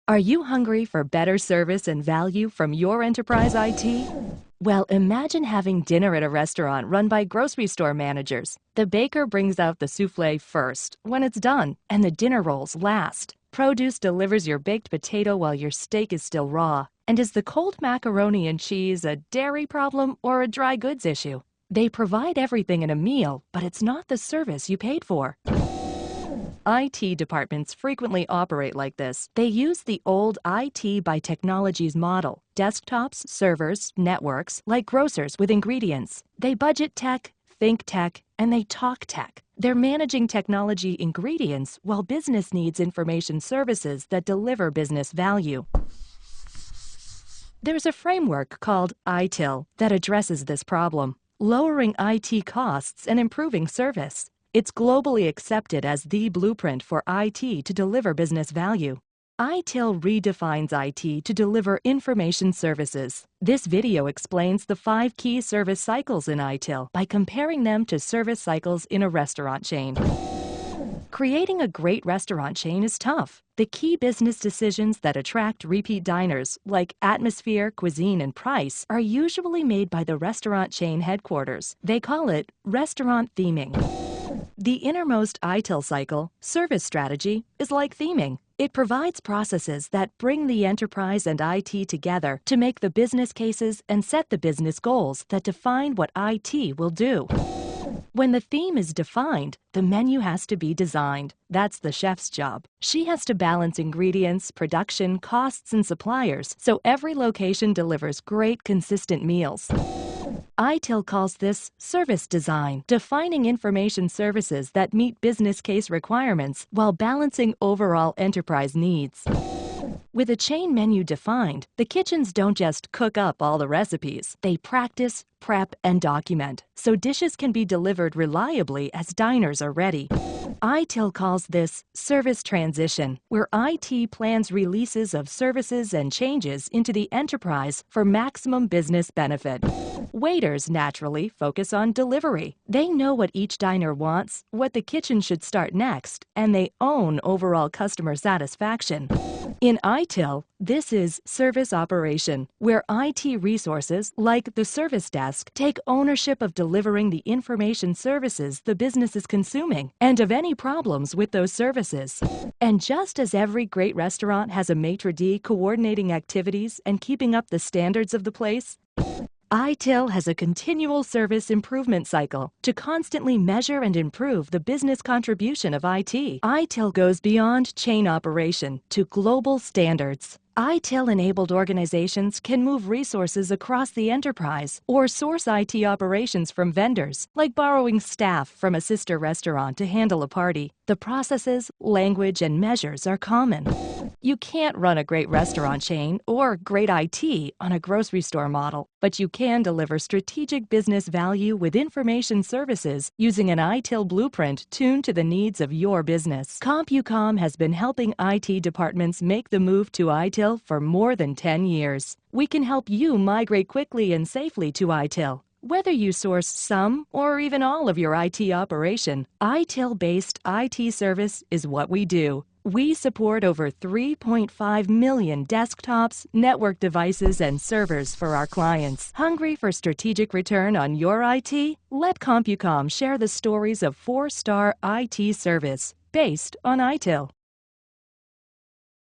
Are you hungry for better service and value from your enterprise IT? Well, imagine having dinner at a restaurant run by grocery store managers. The baker brings out the souffle first when it's done, and the dinner rolls last. Produce delivers your baked potato while your steak is still raw. And is the cold macaroni and cheese a dairy problem or a dry goods issue? They provide everything in a meal, but it's not the service you paid for. IT departments frequently operate like this. They use the old IT by technologies model. Desktops, servers, networks, like grocers with ingredients. They budget tech, think tech, and they talk tech. They're managing technology ingredients while business needs information services that deliver business value. There's a framework called ITIL that addresses this problem, lowering IT costs and improving service. It's globally accepted as the blueprint for IT to deliver business value. ITIL redefines IT to deliver information services. This video explains the 5 key service cycles in ITIL by comparing them to service cycles in a restaurant chain. Creating a great restaurant chain is tough. The key business decisions that attract repeat diners, like atmosphere, cuisine, and price, are usually made by the restaurant chain headquarters. They call it restaurant theming. The innermost ITIL cycle, service strategy, is like theming. It provides processes that bring the enterprise and IT together to make the business cases and set the business goals that define what IT will do. When the theme is defined, the menu has to be designed. That's the chef's job. She has to balance ingredients, production, costs, and suppliers, so every location delivers great, consistent meals. ITIL calls this service design, defining information services that meet business case requirements while balancing overall enterprise needs. With a chain menu defined, the kitchens don't just cook up all the recipes. They practice, prep, and document, so dishes can be delivered reliably as diners are ready. ITIL calls this service transition, where IT plans releases of services and changes into the enterprise for maximum business benefit. Waiters naturally focus on delivery. They know what each diner wants, what the kitchen should start next, and they own overall customer satisfaction. In ITIL, this is service operation, where IT resources, like the service desk, take ownership of delivering the information services the business is consuming and of any problems with those services. And just as every great restaurant has a maitre d' coordinating activities and keeping up the standards of the place, ITIL has a continual service improvement cycle to constantly measure and improve the business contribution of IT. ITIL goes beyond chain operation to global standards. ITIL-enabled organizations can move resources across the enterprise or source IT operations from vendors, like borrowing staff from a sister restaurant to handle a party. The processes, language, and measures are common. You can't run a great restaurant chain or great IT on a grocery store model, but you can deliver strategic business value with information services using an ITIL blueprint tuned to the needs of your business. CompuCom has been helping IT departments make the move to ITIL for more than 10 years. We can help you migrate quickly and safely to ITIL. Whether you source some or even all of your IT operation, ITIL-based IT service is what we do. We support over 3.5 million desktops, network devices, and servers for our clients. Hungry for strategic return on your IT? Let CompuCom share the stories of 4-star IT service based on ITIL.